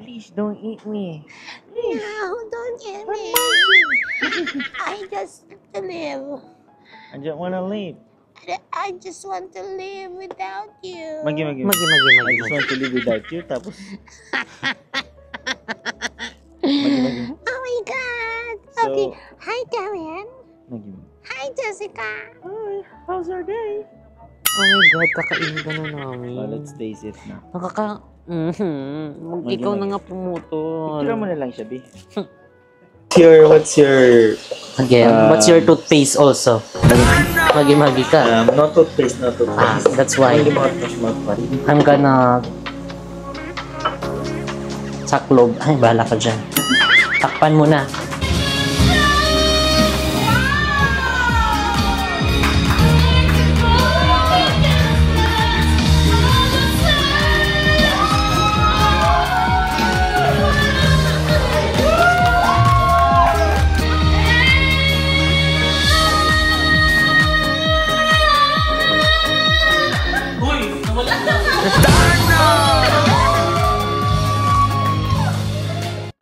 Please don't eat me. No, don't eat me. I just want to live. I just wanna leave. I just want to live without you. Magi. I just want to live without you. Tapos, magi. Oh my God. So, Okay. Hi, Karen. Magi. Hi, Jessica. Hi, how's our day? Oh my God, kakainin ka na namin. Oh, let's taste it na. Ikaw na nga pumutol. Picture mo na lang siya, B. What's your... Again, what's your toothpaste also? Magi ka. No toothpaste, no toothpaste. That's why Only mouthwash. I'm gonna saklob. Ay, bahala ka dyan. Takpan mo na.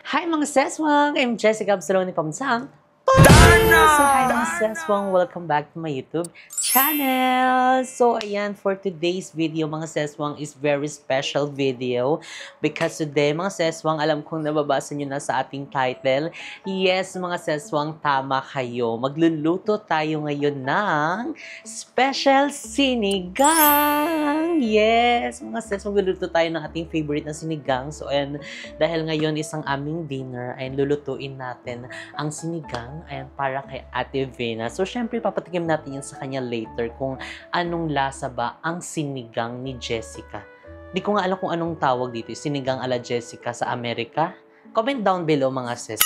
Hi mga seswang! I'm Jessica Absaloni Pamsang. So hi mga seswang! Welcome back to my YouTube channel! So ayan, for today's video mga seswang is very special video because today mga seswang, alam kong nababasa nyo na sa ating title. Yes mga seswang, tama kayo. Magluluto tayo ngayon ng special sinigang! Yes! Mga seswang, magluluto tayo ng ating favorite na sinigang. So ayan, dahil ngayon isang aming dinner, ay lulutuin natin ang sinigang ayan, para kay Ate Vena. So, syempre, papatikim natin yan sa kanya later kung anong lasa ba ang sinigang ni Jessica. Di ko nga alam kung anong tawag dito. Sinigang ala Jessica sa Amerika. Comment down below mga sis.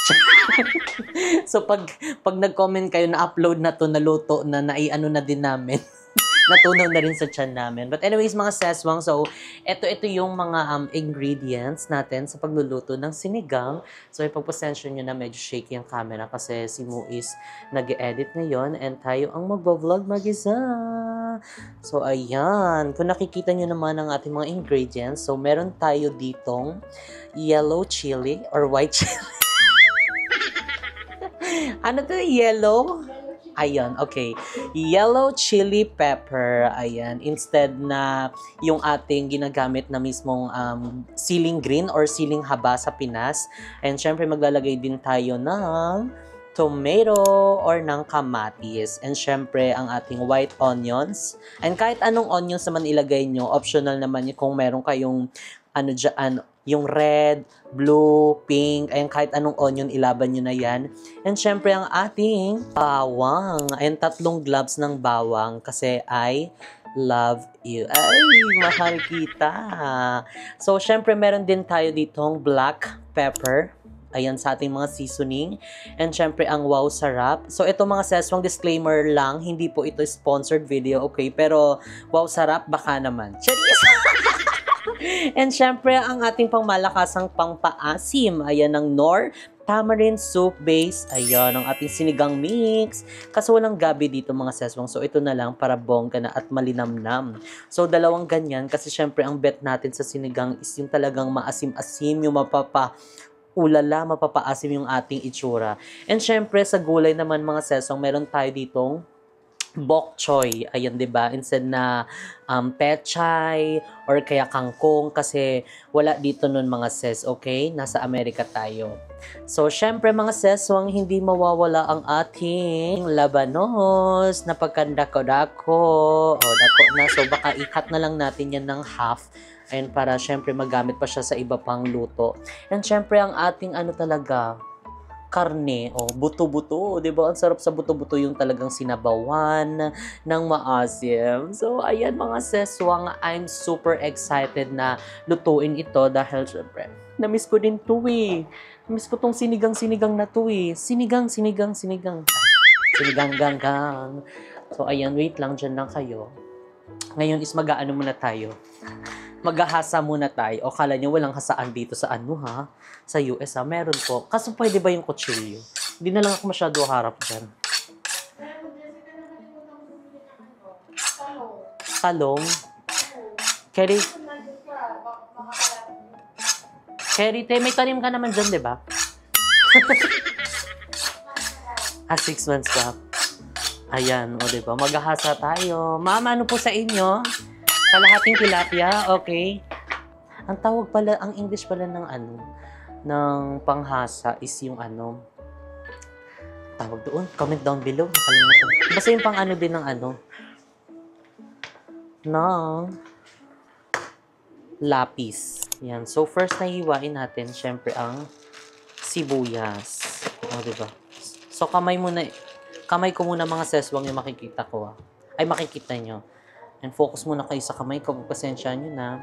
So, pag nag-comment kayo na upload na to, naluto na, naiano na din namin. Natunaw na rin sa tiyan namin. But anyways, mga seswang, so, ito yung mga ingredients natin sa pagluluto ng sinigang. So, ipagpasensya nyo na medyo shaky ang camera kasi si Mu is nag-edit ngayon and tayo ang mag-vlog mag-isa. So, ayan. Kung nakikita nyo naman ang ating mga ingredients, so, meron tayo ditong yellow chili or white chili. Ano to? Yellow? Ayan, okay. Yellow chili pepper. Ayan. Instead na yung ating ginagamit na mismong siling green or siling haba sa Pinas. And syempre maglalagay din tayo ng tomato or ng kamatis. And syempre ang ating white onions. And kahit anong onions naman ilagay nyo, optional naman kung meron kayong ano dyan, yung red, blue, pink, ayan, kahit anong onion, ilaban nyo na yan. And syempre, ang ating bawang. Ayan, 3 gloves ng bawang kasi I love you. Ay, mahal kita. So, syempre, meron din tayo ditong black pepper. Ayan, sa ating mga seasoning. And syempre, ang Wow Sarap. So, ito mga seswang disclaimer lang. Hindi po ito sponsored video, okay? Pero, Wow Sarap, baka naman. Charis! And syempre, ang ating pangmalakasang pangpaasim, ayan ang Knorr Tamarind Soup Base. Ayan, ang ating sinigang mix. Kasi walang gabi dito mga seswang. So, ito na lang para bongga na at malinamnam. So, 2 ganyan. Kasi syempre, ang bet natin sa sinigang is yung talagang maasim-asim, yung mapapaasim yung ating itsura. And syempre, sa gulay naman mga seswang, meron tayo ditong bok choy, ayan 'di ba? Instead na pechay or kaya kangkong kasi wala dito nun mga ses, okay? Nasa Amerika tayo. So, syempre mga seswang, hindi mawawala ang ating labanos na pagkandako-dako. O, dako na. So, baka i-cut na lang natin yan ng half. And para syempre magamit pa siya sa iba pang luto. And syempre ang ating ano talaga, karne, buto-buto, 'di ba? Ang sarap sa buto-buto yung talagang sinabawan ng maasim. So, ayan mga seswang, I'm super excited na lutuin ito dahil syempre, na-miss ko din 'to eh. Na-miss ko tong sinigang na 'to eh. Sinigang. Sinigang-gang-gang. So, ayan, wait lang, dyan lang kayo. Ngayon is mag-aano muna tayo. Maghahasa muna tayo. O kala nyo walang hasaan dito sa sa US meron po. Kaso pwede ba yung kutsilyo? Hindi na lang ako masyado harap dyan. Talong? Kaya Kerite, may tanim ka naman dyan, di ba? 6 months pa. Ayan, o diba? Maghahasa tayo. Ma'am, ano po sa inyo? Kalahating tilapia? Okay. Ang tawag pala, ang English pala ng ano, ng panghasa is yung ano, tawag doon, comment down below, nakalimutan. Basta yung pang ano din ng ano, ng lapis. Yan. So, first na hiwain natin, syempre, ang sibuyas. O, diba? So, kamay ko muna mga seswang yung makikita ko. Ay, makikita nyo. And focus muna kayo sa kamay ko. Pasensya nyo na.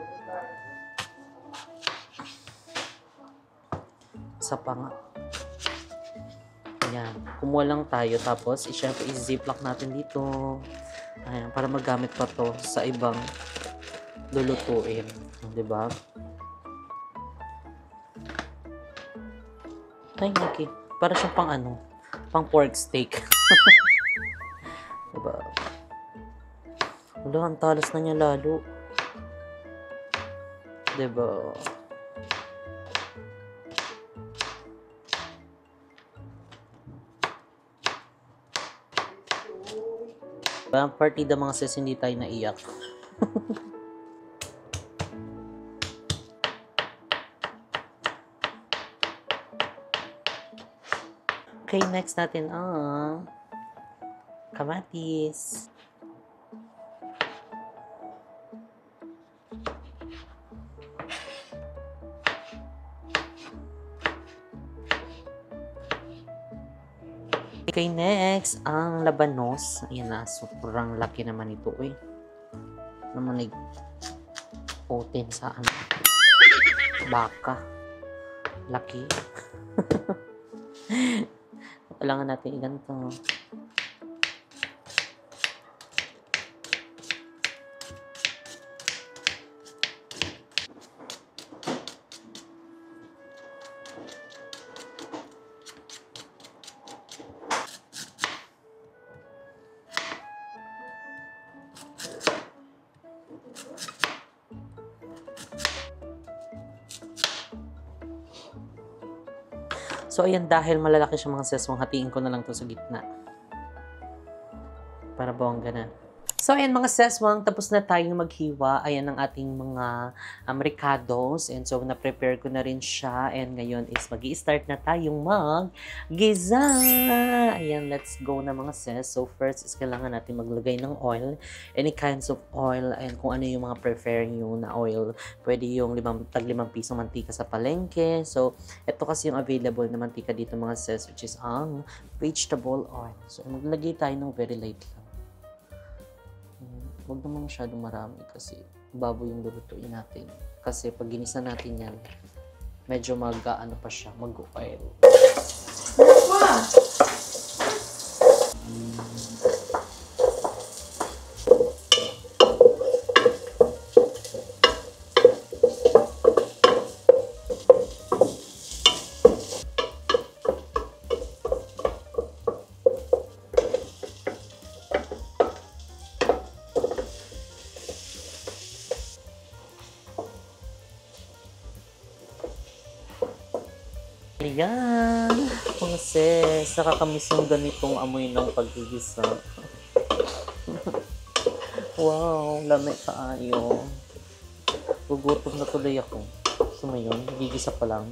Sa panga. Ayan. Kumuha lang tayo. Tapos, syempre, i-ziplock natin dito. Ayan. Para magamit pa to sa ibang lulutuin. Diba? Ay, okay. Para siyang pang ano, pang pork steak. Diba? Wala, ang talas na niya lalo. Diba? Partida mga sis, hindi tayo naiyak. Okay, next natin ang kamatis. Okay, next ang labanos. Ayan na, sobrang laki naman ito eh. Naman nag-oten sa ano, baka. Laki. Kailangan natin iganto. So, ayan, dahil malalaki siya mga seswang, hatiin ko na lang to sa gitna. Para bongga na. So, ayan mga seswang, tapos na tayong maghiwa. Ayan ang ating mga ricados. And so, na-prepare ko na rin siya. And ngayon is mag-i-start na tayong mag-giza. Ayan, let's go na mga ses. So, first is kailangan natin maglagay ng oil. Any kinds of oil. And kung ano yung mga prefer nyo na oil. Pwede yung tag 5 pisong mantika sa palengke. So, ito kasi yung available na mantika dito mga ses, which is ang vegetable oil. So, maglagay tayo ng very light lang. Huwag naman masyadong marami kasi baboy yung lulutuin natin. Kasi pag ginisa natin yan, medyo mag-ano pa siya, mag-oil. Ayan, mga sis, nakakamiss yung ganitong amoy ng paggigisa. Wow, lamay kaayo. Gugutom na tuloy ako. So ngayon, gigisa pa lang.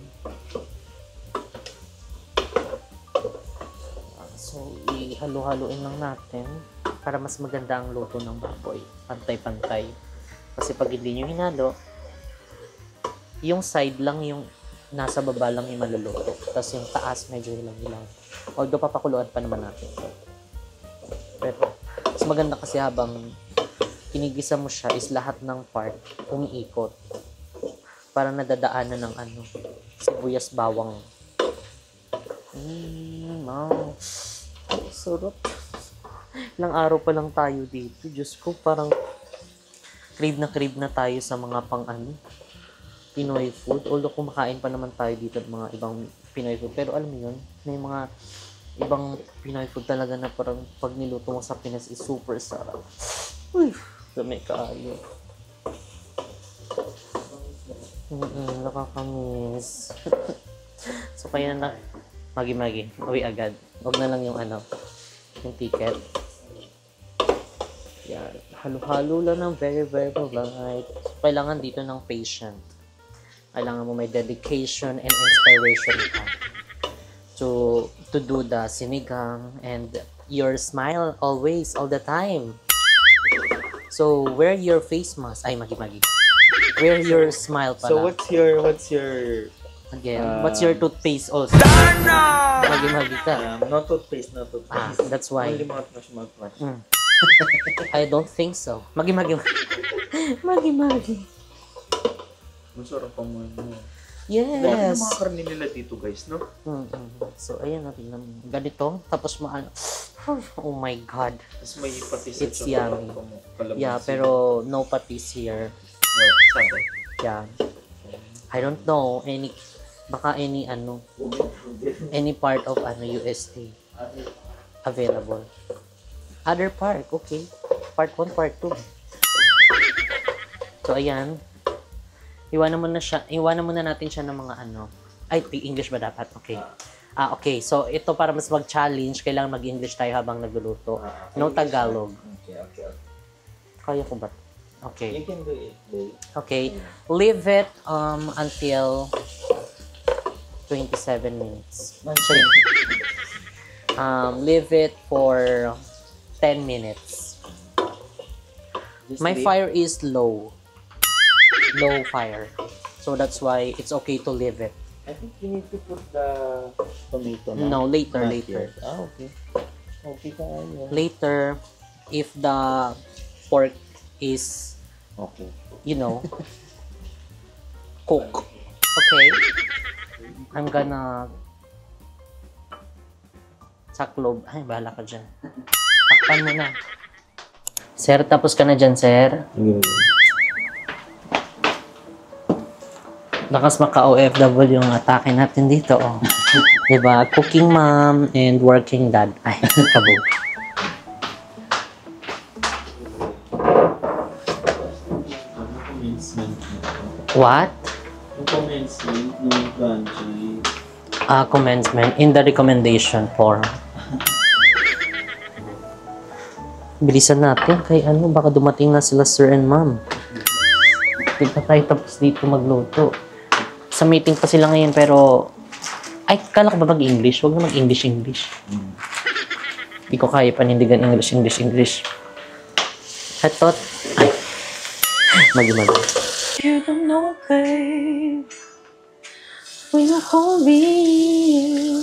So, ihalo-haloin lang natin para mas maganda ang luto ng baboy. Pantay-pantay. Kasi pag hindi nyo hinalo, yung side lang yung nasa baba lang yung maluluto. Tapos yung taas medyo hilang-hilang. Although papakuluan pa naman natin. Pero mas maganda kasi habang kinigisa mo siya is lahat ng part umiikot. Para nadadaanan ng ano, sibuyas bawang. Wow. Sarap. Ilang araw pa lang tayo dito. Diyos ko, parang crave na tayo sa mga pang ano, Pinoy food. Although kumakain pa naman tayo dito ng mga ibang Pinoy food. Pero alam mo yun, may mga ibang Pinoy food talaga na parang pag niluto mo sa Pinas is super sarap. Uy, dami kaayo. Nakakamiss. So, kaya na, magi-magi, uwi agad. Huwag na lang yung yung ticket. Yan. Halo-halo lang ng very, very polite. So, kailangan dito ng patient. Kailangan mo may dedication and inspiration ka to do the sinigang and your smile always, all the time. So, wear your face mask. Ay, magi-magi. Wear your smile pala. So what's your Again, what's your toothpaste also? Magi-magi ka. no toothpaste, no toothpaste. That's why. Only mouthwash. I don't think so. Magi-magi. Magi-magi. Masarap pa mo. Yes. Dahil yung mga karne nila dito, guys, no? So, ayan natin naman. Ganito. Tapos oh my God. Tapos may patis. It's yummy. Yeah, pero no patis here. Sabi. Yeah. I don't know. Baka any part of USA available. Other park, okay. Part 1, part 2. So, ayan. Iwanan muna natin siya ng mga Ay, English ba dapat? Okay. Okay. So, ito para mas mag-challenge, kailangan mag-English tayo habang nagluluto. No Tagalog. Okay. Kaya ko ba? Okay. You can do it, babe. Okay. Leave it until 27 minutes. Sorry. Leave it for 10 minutes. My fire is low. Low fire. So that's why it's okay to leave it. I think you need to put the tomato na. No, later. Okay. Okay ka yun. Later, if the pork is, Okay. cook. Okay? I'm gonna saklob. Ay, bahala ka dyan. Takpan mo na. Sir, tapos ka na dyan, sir. Lakas maka-OFW yung atake natin dito, oh. Diba? Cooking mom and working dad. Ay, kabog. What? Commencement ng franchise. Commencement in the recommendation form. Bilisan natin kay baka dumating na sila sir and ma'am. Hindi pa tayo tapos dito magluto. Sa meeting pa sila ngayon pero ay, kala ko ba mag-English? Huwag na mag-English. Hindi ko kaya panindigan English. I thought, ay, mag-imag. You don't know, babe, when you hold me,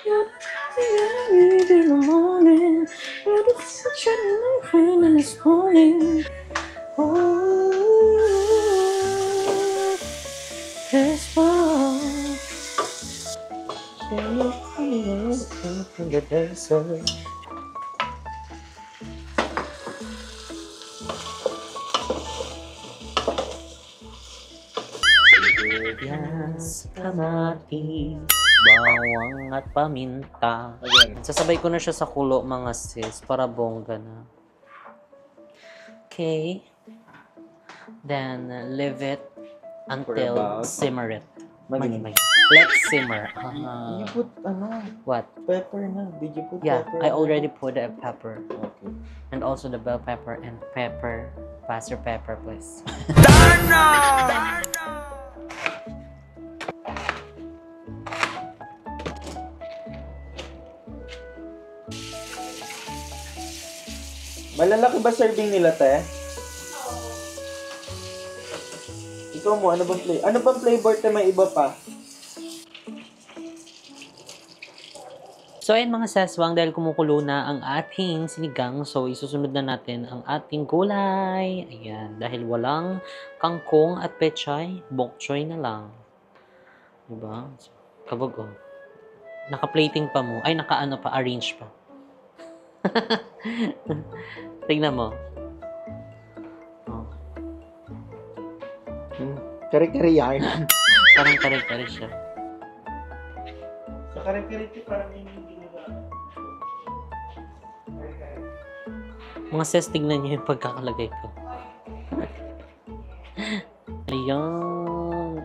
you're the in the morning, you're the sunshine in my friend in this morning. Oh, this one, in the desert. Sibuyas, kamatis, bawang at paminta. Sasabay ko na siya sa kulo mga sis para bongga na. Okay. Then leave it until simmer it. Let's simmer. You put What? pepper na. Did you put Yeah, pepper? I already put a pepper. Okay. And also the bell pepper and pepper. Faster pepper, please. Malalaki ba serving nila, te? Ikaw mo, ano bang flavor, te? May iba pa? So ayun mga saswang, dahil kumukulo na ang ating sinigang, so isusunod na natin ang ating gulay. Ayan, dahil walang kangkong at pechay, bok choy na lang. Diba? So, kabog, oh. Naka-plating pa mo. Ay, arrange pa. Tignan mo. Oh. Kare-kare yarn. Parang kare-kare siya. Sa kare-kare ito parang hindi Mga sis, tignan niyo yung pagkakalagay ko. Ayan.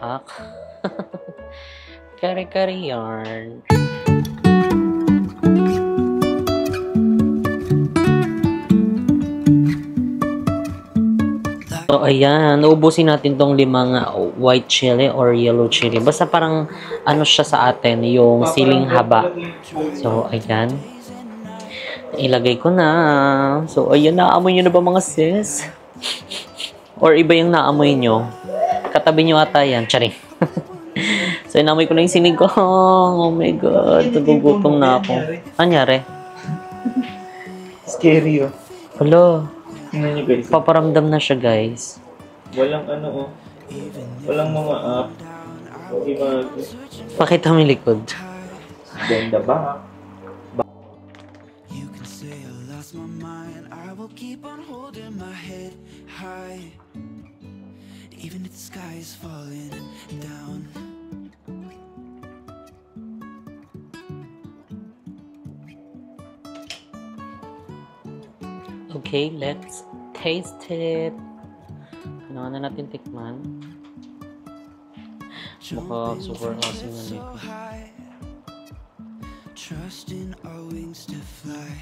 Ak. Kare-kare yarn. So, ayan. Naubusin natin tong 5 white chili or yellow chili. Basta parang ano siya sa atin, yung siling haba. So, ayan. Ilagay ko na. So, ayan. Naamoy nyo na ba mga sis? Or iba yung naamoy nyo? Katabi nyo ata yan. Charing. So, inamoy ko na yung sinigang. Oh my God. Nagugutom na ako. Anyari? Scary, oh. Hello. Tingnan nyo, guys. Paparamdam na siya, guys. Walang ano, oh. Walang mga app. Okay, Pakita mo yung likod. Then the back. You can say I lost my mind. I will keep on holding my head high, even if the sky is falling down. Okay, let's taste it. Kailangan na natin tikman. Baka super awesome na nito. Trusting our wings to fly.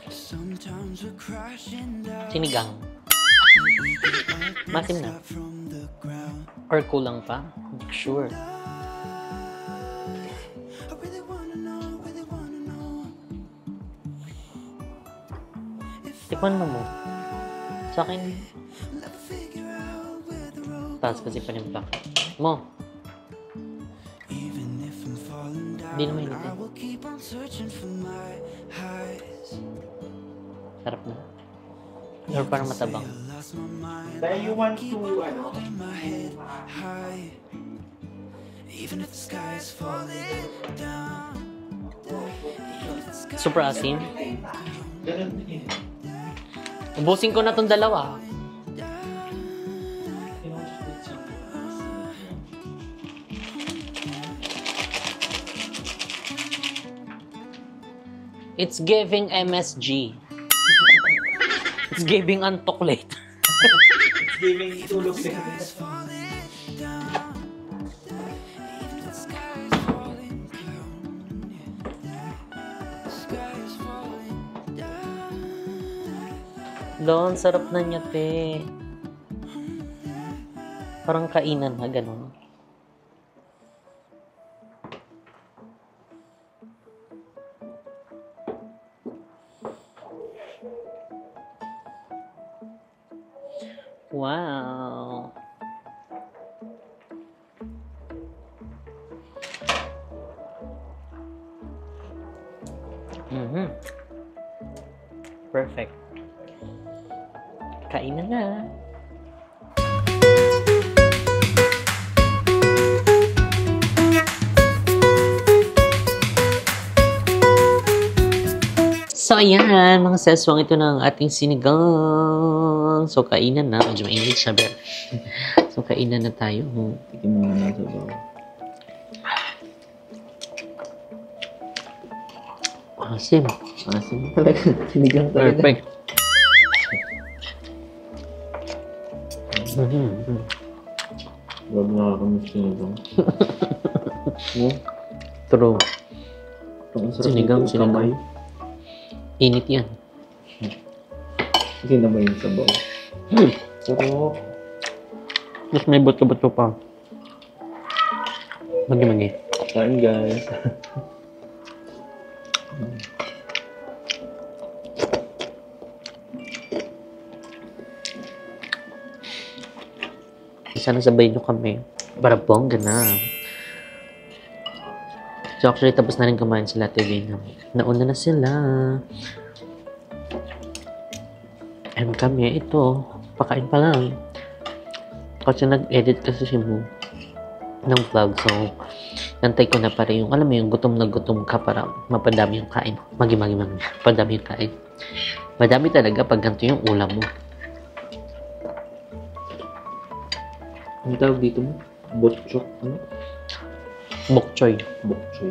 Sometimes we're crashing down. Sinigang. Masin na. From the ground. Or kulang pa? Hindi ko sure. I really wanna know, really wanna know. Tikman mo mo. Sa akin, Never figure out where the road. taas kasi panimpa. Mo. Even if I'm falling down, Hindi naman I initin. will keep on searching for my highs. Sarap na. Or parang matabang. I lost my mind. Dahil you want to, ano, Holding my head high, even if the sky is falling down. Even if the sky Super asim. ganun din. Ubusin ko na tong dalawa. It's giving MSG. It's giving antok later. It's giving tulog din. Doon, sarap na niya, te. Parang kainan na, gano'n. Wow. Perfect. Kainan na. So, ayan, mga seswang, ito na ang ating sinigang. So, kainan na. Medyo mainit siya, pero. So, kainan na tayo. Tikin mo na sa bawah. Asim. Asim talaga. Sinigang talaga. Perfect. Huwag nakakamiss sinigang. True. Ang sarap Sinigang, nito, sinigang. kamay. Init yan. Hindi naman yung sabaw. Pero, Mas may bato-bato pa. Magi-magi. kain guys. Sana sabay nyo kami. Para bongga na. So actually, tapos na rin kumain sila TV na. Nauna na sila. And kami, ito, pakain pa lang. Kasi nag-edit kasi si Mo ng vlog. So, nantay ko na para yung, alam mo yung gutom na gutom ka para mapadami yung kain. Magi-magi. Padami yung kain. Madami talaga pag ganito yung ulam mo. Ang tawag dito mo? Botchok? Ano? Bok choy. Bokchoy.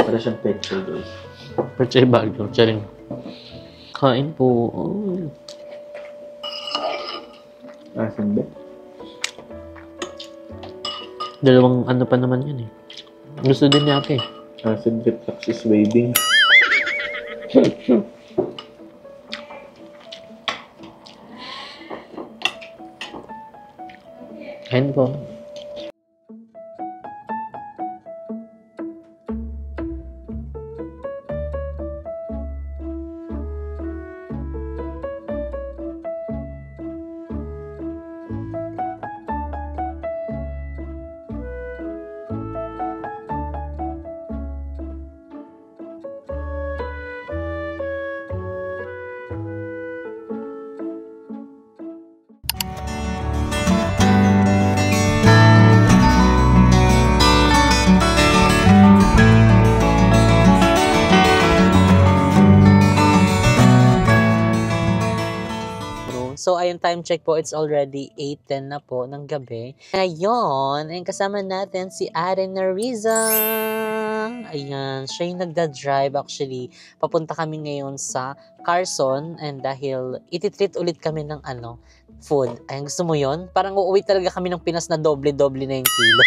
Para siyang petchoy guys. Perchay bagyo. Charing. Kain po. Oh. Asan ba? Dalawang ano pa naman yun eh. Gusto din niya ate. Acid reflux is waving. Kain ko. So, ayun, time check po, it's already 8:10 na po ng gabi. Ngayon, ayun, kasama natin si Ate Nariza. Ayan, siya yung nagda-drive actually. Papunta kami ngayon sa Carson and dahil ititreat ulit kami ng food. Ayun, gusto mo yon? Parang uuwi talaga kami ng Pinas na doble-doble na yung kilo.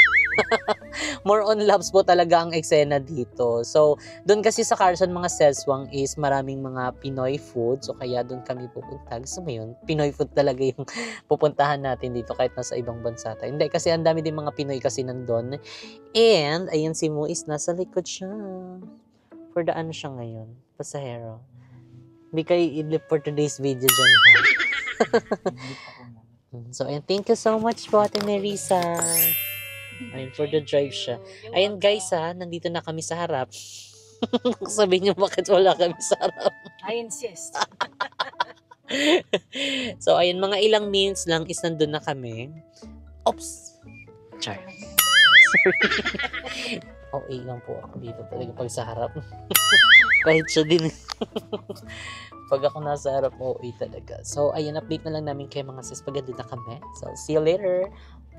More on loves po talaga ang eksena dito. So, doon kasi sa Carson, mga seswang is maraming mga Pinoy food. So, kaya doon kami pupunta. Gusto mo yun? Pinoy food talaga yung pupuntahan natin dito kahit nasa ibang bansa tayo. Hindi, kasi ang dami din mga Pinoy kasi nandun. And, ayun si Muis, nasa likod siya. For the ano siya ngayon? Pasahero. Hindi kayo i-lip for today's video dyan, ha? So, ayun, thank you so much po, Ate Nerissa. Ayun, for the drive siya. Ayun guys ha, nandito na kami sa harap. Sabihin niyo bakit wala kami sa harap. I insist. So ayun, mga ilang minutes lang is nandun na kami. Oops! Char. Sorry. Okay lang po ako dito talaga pag sa harap. Kahit siya din. Pag ako nasa harap, okay talaga. So ayun, update na lang namin kayo mga sis pag nandun na kami. So see you later.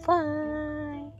Bye!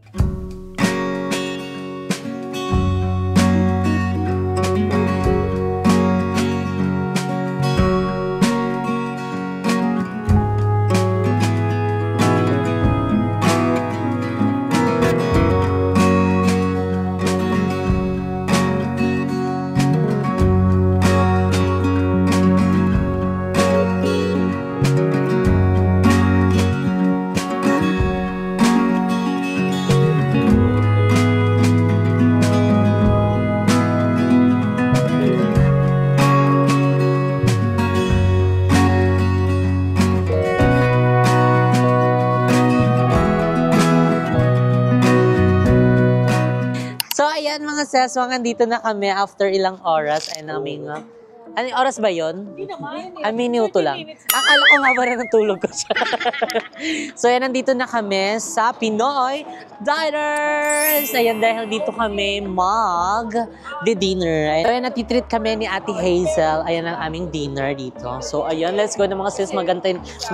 Mga seswang, andito na kami after ilang oras ay naming anong oras ba yon? Hindi naman. Minuto lang. Akala ko nga ba rin ang tulog ko siya. So yan, nandito na kami sa Pinoy Diners! Ayan, dahil dito kami mag-dinner. So yan, natitreat kami ni Ate Hazel. Ayan ang aming dinner dito. So ayan, let's go na mga sis.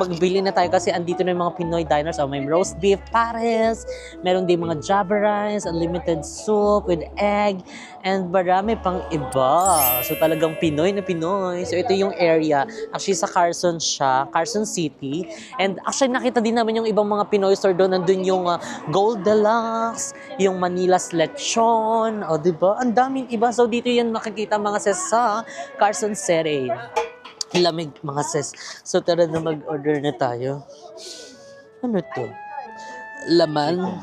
Magbili na tayo kasi andito na yung mga Pinoy Diners. Oh, may roast beef, pares. Meron din mga java rice, unlimited soup with egg, and marami pang iba. So talagang Pinoy na Pinoy. So ito yung area. Actually sa Carson siya, Carson City. And actually nakita din namin yung ibang mga Pinoy store doon. Nandun yung Gold Deluxe, yung Manila's Lechon. O diba? Ang daming iba. So dito yan makikita mga sis sa Carson City. Lamig mga sis. So tara na mag-order na tayo. Ano to? Laman.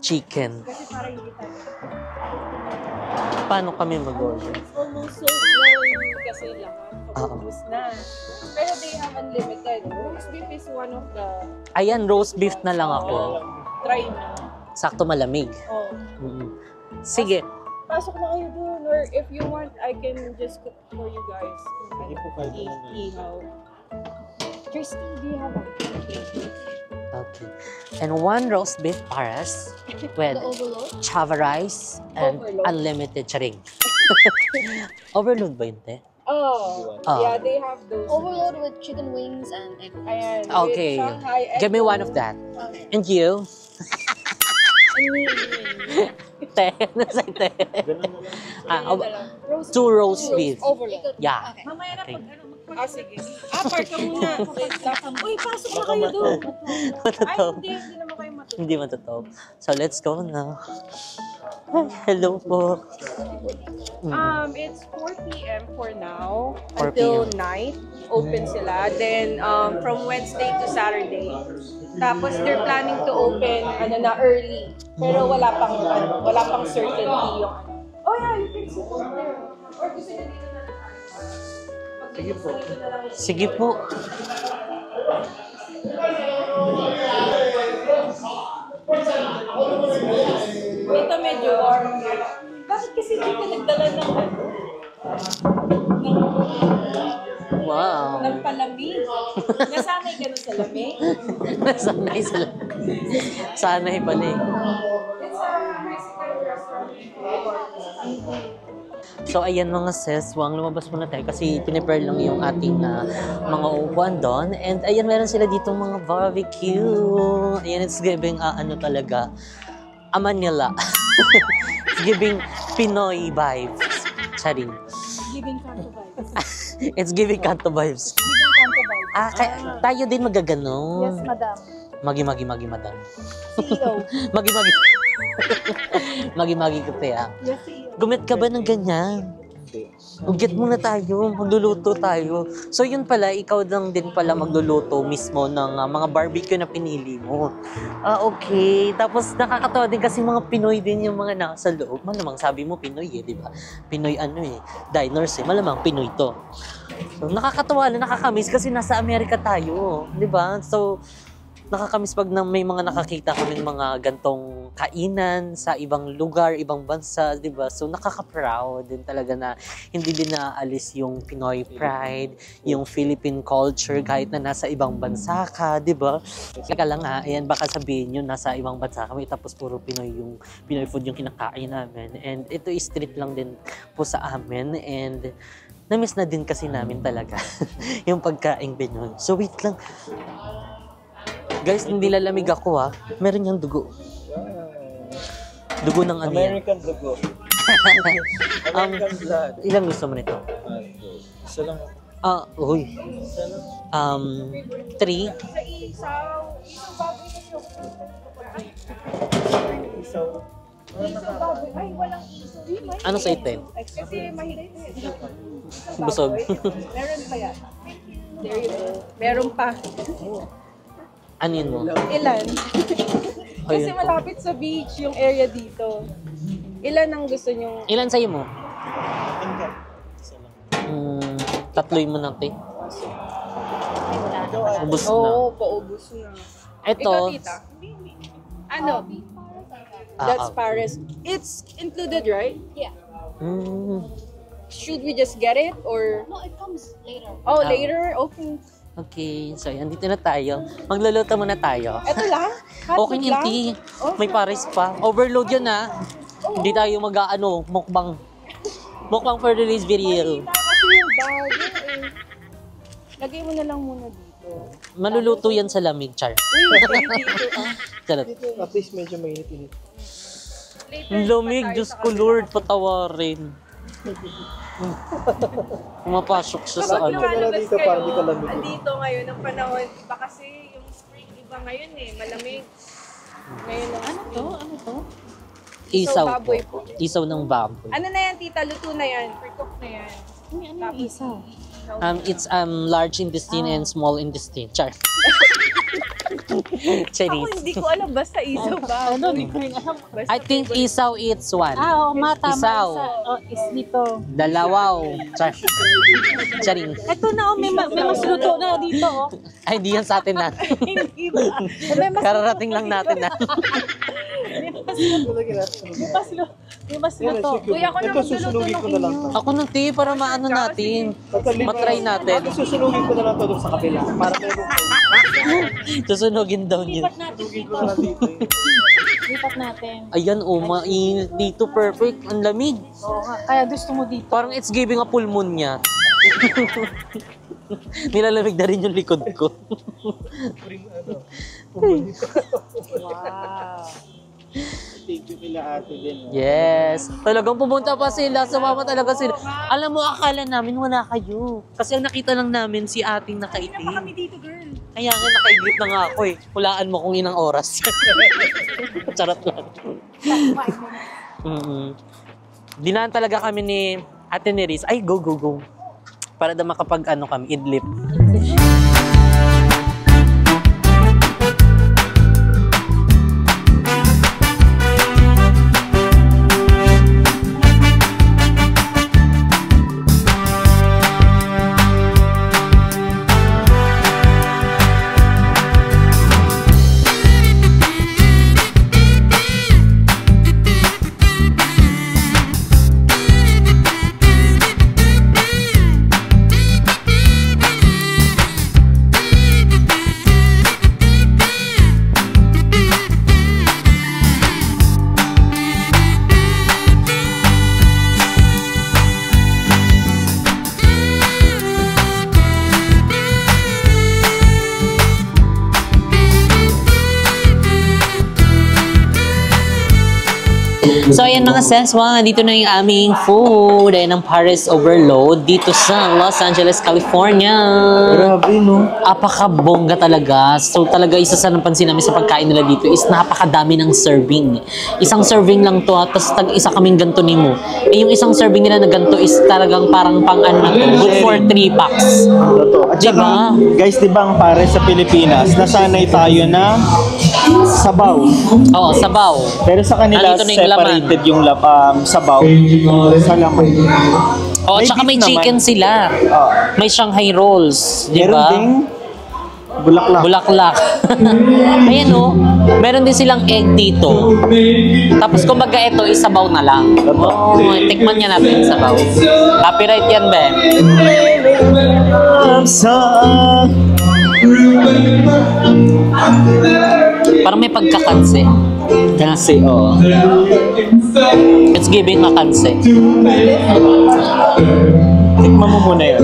Chicken. Paano kami mag-order? Almost sold na kasi lahat. Pag-ubus na. Pero they have unlimited. Roast beef is one of the... Ayan, roast beef na lang ako. Try na. Sakto malamig. Oh. Sige. Pasok na kayo dun. Or if you want, I can just cook for you guys. Hindi po kayo naman. Ihaw. Christy, do you have a... Okay. And one roast beef pares with java rice and Overload. unlimited charing. Overload ba yun, te? Oh. Oh. Yeah, they have those. Overload with chicken wings and egg. Ayan. Okay. with Shanghai egg Give me one roll. of that. Okay. And you? Te, nasa te. Ganun na lang. Two roast beef. Overload. Yeah. Okay. Mamaya na Okay. pag ano, sige. Park ka muna. Uy, pasok na kayo doon. Ano Ay, to? hindi naman kayo Hindi man totoo. So, let's go na. Ay, hello po. It's 4 p.m. for now 4 until p.m. night. Open sila. Then from Wednesday to Saturday. Tapos they're planning to open early. Pero wala pang certainty yung Oh yeah, you can sit over there. Or gusto niyo dito na lang. Sige po. Sige po. Ito medyo warm. Bakit kasi di ka nagdala ng Wow. ng palamig? Nasanay ka na sa lamig? Sanay sila. Sanay pala eh. It's a Mexican restaurant. So ayan mga sis, lumabas muna tayo kasi pinipare lang yung ating mga upuan doon. And ayan, meron sila dito mga barbecue. Ayan, it's giving talaga, a Manila. It's giving Pinoy vibes. Charing. Giving Kanto vibes. It's giving Kanto vibes. Giving Kanto vibes. Tayo din magaganon. Yes, madam. Magi, madam. CEO. Magi. Magi ko kaya. Yes, CEO. Gumit ka ba ng ganyan? Ugyat muna tayo, magluluto tayo. So yun pala, ikaw lang din pala magluluto mismo ng mga barbecue na pinili mo. Okay. Tapos nakakatawa din kasi mga Pinoy din yung mga nasa loob. Malamang sabi mo Pinoy di ba? Pinoy diners malamang Pinoy to. So nakakatawa na, nakakamiss kasi nasa Amerika tayo, di ba? So nakakamiss pag may mga nakakita kaming mga gantong kainan sa ibang lugar, ibang bansa, di ba? So nakaka-proud din talaga na hindi din naalis yung Pinoy pride, yung Philippine culture kahit na nasa ibang bansa ka, di ba? Kaya lang ayan, baka sabihin nyo nasa ibang bansa kami tapos puro Pinoy food yung kinakain namin. And ito is street lang din po sa amin and na-miss na din kasi namin talaga yung pagkaing Pinoy. So wait lang. Guys, hindi lalamig ako Meron niyang dugo. Dugo ng ano yan? American dugo. American blood. Ilang gusto mo nito? Isa lang. Uy. Isa lang. 3. Sa isang baboy na siya. Isaw. Isang baboy. Ay, walang iso. Ano sa itin? Kasi mahigit. Busog. Meron pa yan. There you go. Meron pa. Anin mo? Ilan? Kasi Ayun po. malapit sa beach yung area dito. Ilan ang gusto nyo? Ilan sa'yo mo? Isa lang. Tatloy mo na, te. Ubus na. Oo, paubos na. Ito. Ikaw, tita? Ano? That's Paris. It's included, right? Yeah. Should we just get it or? No, it comes later. Oh, later? Okay. Okay, so yan, dito na tayo. Magluluto muna tayo. Ito lang? Okay Hotdog yung lang? tea. Okay. May pares pa. Overload yan Hindi tayo mukbang. Mukbang for release video. Kasi yung bago Lagay mo na lang muna dito. Maluluto yan sa lamig, char. Charot. At least medyo mainit-init. Ang lamig, Diyos ko Lord, patawarin. Pumapasok siya sa Kapag ano. lumalabas Dito, parang di ka kayo, lamig. andito ngayon ang panahon, iba kasi yung spring, iba ngayon malamig. Ngayon lang. Ano to? Isaw po. baboy po. Isaw ng baboy. Ano na yan, tita? Luto na yan. Pre-cook na yan. Ano yung isaw? It's large intestine and small intestine. Char. Ako Chinese. hindi ko alam, basta isaw ba? Ano, hindi ko rin alam. I think isaw it's one. Oo, tama. Isaw. Is dito. Dalawaw. Char. Charing. Ito na, may mas luto na dito, Ay, di yan sa atin na. Hindi ba? May mas Kararating lang natin na. luto. Kuya, ako na Ito, susunugin ko na lang. Ako nung tea para maano natin. Matry natin. Ito, susunugin ko na lang to doon sa kabila. Para meron ko. Susunugin daw niya. Lipat natin dito. Na lang dito. Lipat natin. Ayan, mainit dito. Perfect. Ang lamig. Oo nga. Kaya gusto mo dito. Parang it's giving a full moon niya. Nilalamig na rin yung likod ko. Wow. thank you kila ate din. Yes. Talagang pumunta pa sila. Sumama talaga sila. Alam mo, akala namin wala kayo. Kasi ang nakita lang namin si ating nakaitim. Wala pa kami dito, girl. Kaya nga nakaigip na nga ako eh. Hulaan mo kung inang oras. Charot lang. Dinaan talaga kami ni Ate Neris. Ay, go. Para na makapag kami, idlip. So, ayan mga seswa, dito na yung aming food. Ayan ang Paris Overload dito sa Los Angeles, California. Grabe, no? Apakabongga talaga. So, talaga isa sa napansin namin sa pagkain nila dito is napakadami ng serving. Isang serving lang to, tapos isa kaming ganto ni mo. Eh, yung isang serving nila na ganto is talagang parang pang-ano na to. Good for 3 packs. Totoo. At saka, Diba? guys, di ba ang Pares sa Pilipinas, nasanay tayo na sabaw. Oo, sabaw. Pero sa kanila, Nandito na yung laman. separated yung sabaw sa laman. Oo, tsaka may beef chicken naman. sila. Ah. May Shanghai rolls, di Meron ba? ding bulaklak. Bulaklak. Ayan o. Meron din silang egg dito. Tapos kumbaga ito, isabaw na lang. Oh, tikman niya natin sabaw. Copyright yan, be. Parang may pagkakanse. Kasi, oh. It's giving a kanse. Tikman mo muna yun.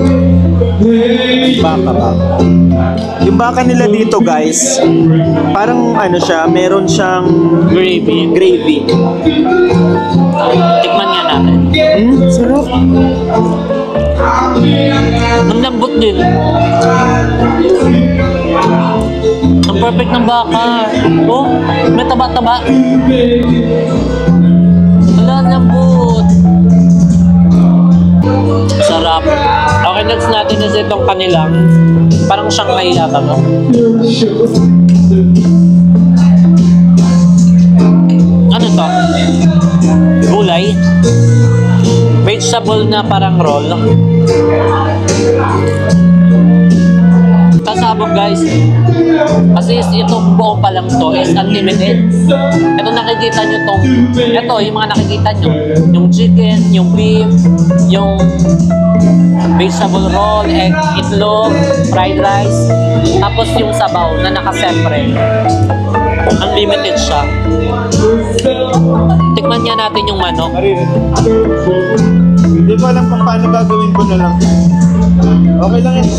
Baka. Yung baka nila dito, guys, parang ano siya, meron siyang gravy. Tikman nga natin. Sarap. Ang lambot din. Ang perfect ng baka. Oh, may taba-taba. Wala, lambot. Sarap. Okay, next natin is itong kanilang parang Shanghai yata, no? Ano to? Gulay. Vegetable na parang roll. Kasabog, guys. Kasi itong buo pa lang to is unlimited. Ito nakikita nyo tong, ito yung mga nakikita nyo. Yung chicken, yung beef, yung vegetable roll, egg, itlog, fried rice. Tapos yung sabaw na nakaseparate. Unlimited siya. Tikman niya natin yung manok. Hindi ko alam kung paano gagawin ko na lang. Okay lang yun.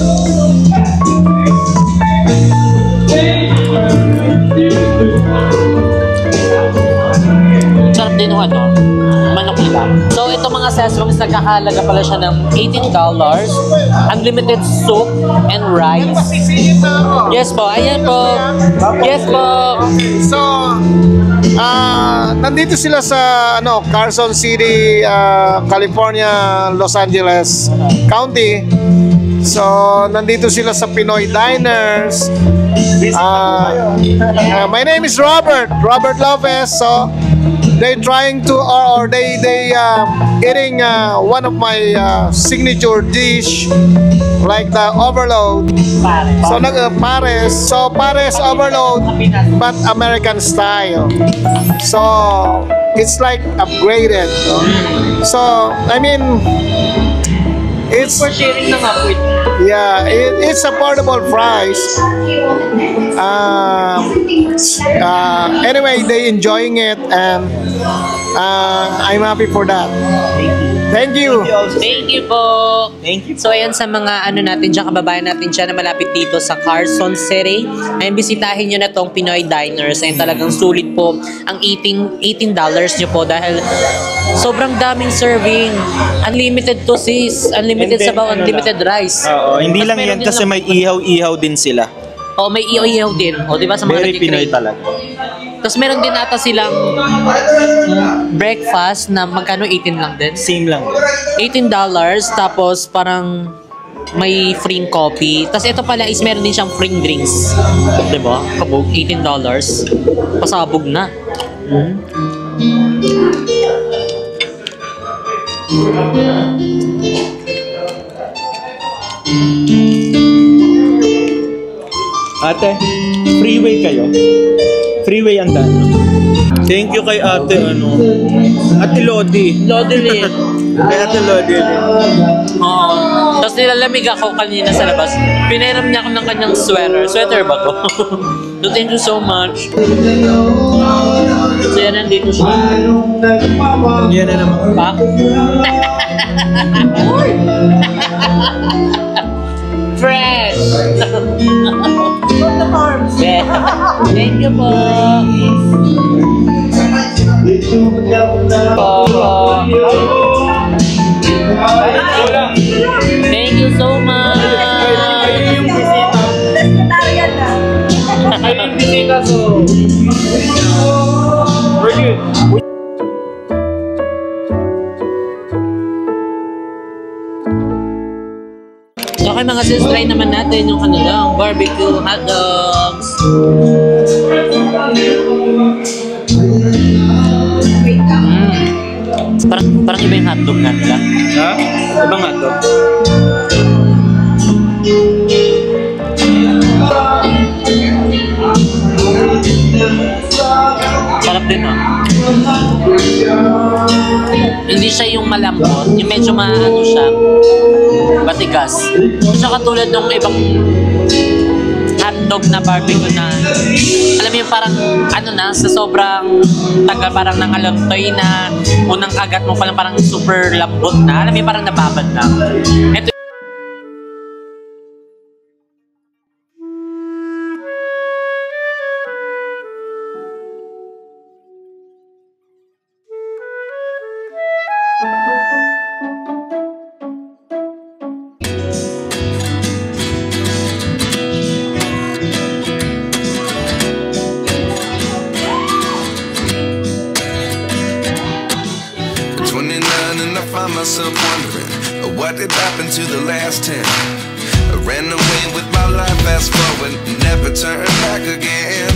Sarap din yung manok nila. So, ito mga sesrongs, nagkakahalaga pala siya ng $18. Unlimited soup and rice. Yes po, ayan po. Yes po. So, nandito sila sa Carson City, California, Los Angeles County. So, nandito sila sa Pinoy Diners. My name is Robert Lopez. So, they trying to or they eating one of my signature dish like the overload. So Pares. So Pares overload but American style. So it's like upgraded. So I mean it's For sharing na nga po ito. yeah, it's affordable price. Anyway, they enjoying it and I'm happy for that. Thank you. Thank you po. Thank you. So ayan sa mga ano natin dyan, kababayan natin dyan na malapit dito sa Carson City, ay bisitahin nyo na tong Pinoy Diners. Ay talagang sulit po ang $18 nyo po dahil sobrang daming serving. Unlimited to sis. Unlimited And then, sabaw, unlimited rice. Oo, hindi Tapos lang meron yan din kasi na- may ihaw-ihaw din sila. Oh, may ihaw din. O, di ba sa mga Very Pinoy nagkikrave? talaga. Tapos meron din ata silang breakfast na magkano 18 lang din. Same lang. $18 tapos parang may free coffee. Tapos ito pala is meron din siyang free drinks. 'Di ba? Kabog $18. Pasabog na. Ate, freeway kayo? Freeway ang daan. Thank you kay ate, Ate Lodi. Lodi rin. Kay ate Lodi. Oo. Tapos nilalamig ako kanina sa labas. Pinairam niya ako ng kanyang sweater. Sweater ba to? So thank you so much. So yan, nandito siya. Yan na naman. Pa? Fresh! Thank you po. Thank you so much. We're good. Okay mga sis, try naman natin yung kanilang barbecue hotdogs. Parang iba yung hotdog na nila. Ha? Ibang hotdog. Sarap din Hindi siya yung malambot, yung medyo maano siya, matigas. Hindi siya katulad ng ibang hotdog na barbecue na, alam mo yung parang, sa sobrang taga, parang nangalontoy na, unang kagat mo palang parang super lambot na, alam mo yung parang nababad na. Ito myself wondering what did happen to the last 10. I ran away with my life, fast forward, never turn back again.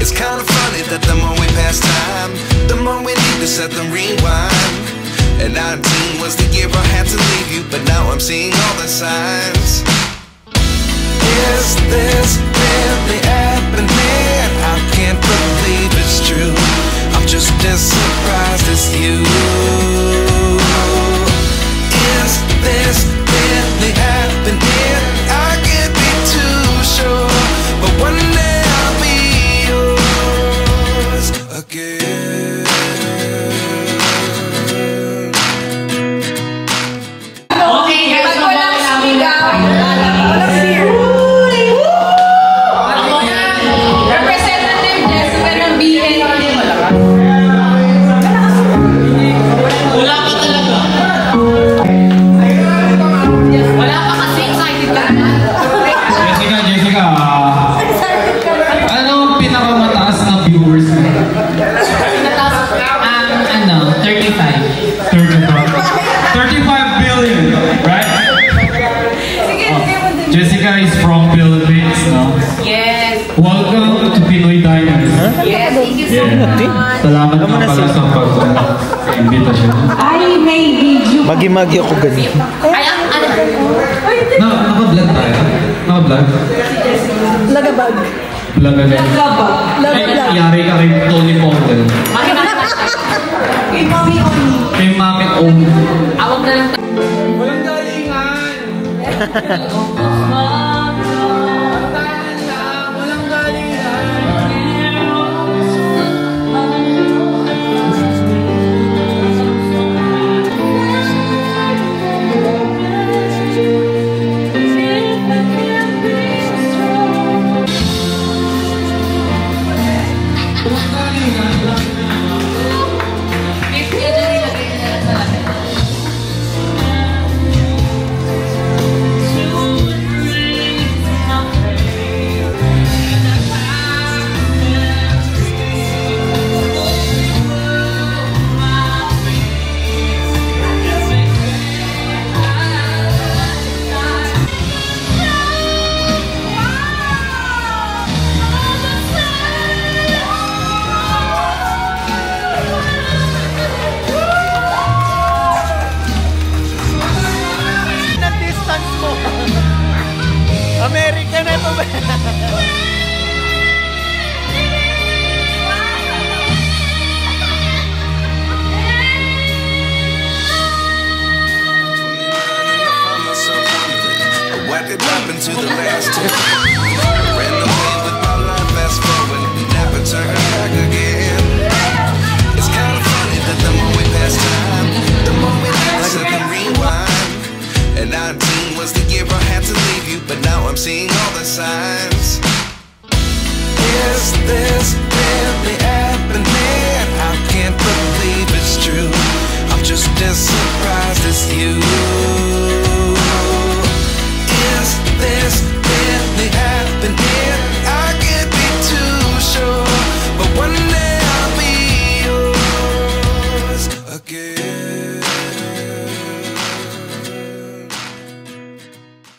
It's kind of funny that the more we pass time, the more we need to set them rewind. And 19 was the year I had to leave you, but now I'm seeing all the signs. Is this really happening? I can't believe it's true. I'm just as surprised as you. Is this really happening? I can't be too sure, but one day I'll be yours again. Representative Jessica ng BNP. wala pa talaga. Wala pa kasi excited ka na. Jessica, ano ang pinakamataas na viewers mo? 35. 35 billion, right? Jessica is from Philippines, no? Yes. Welcome to Pinoy Diners. Yes, thank you so much. Salamat nga pala sa pag-invitation. I may video. Magi-magi ako ganyan. Ay, ang ano? Naka-vlog tayo? Naka-vlog? Lagabag. Vlog agad. Ay, yari ka rin Tony Fontel. Kay Mami Oni. Kay Mami Omi. Awag na lang. Walang galingan! Walang galingan! Huwag ka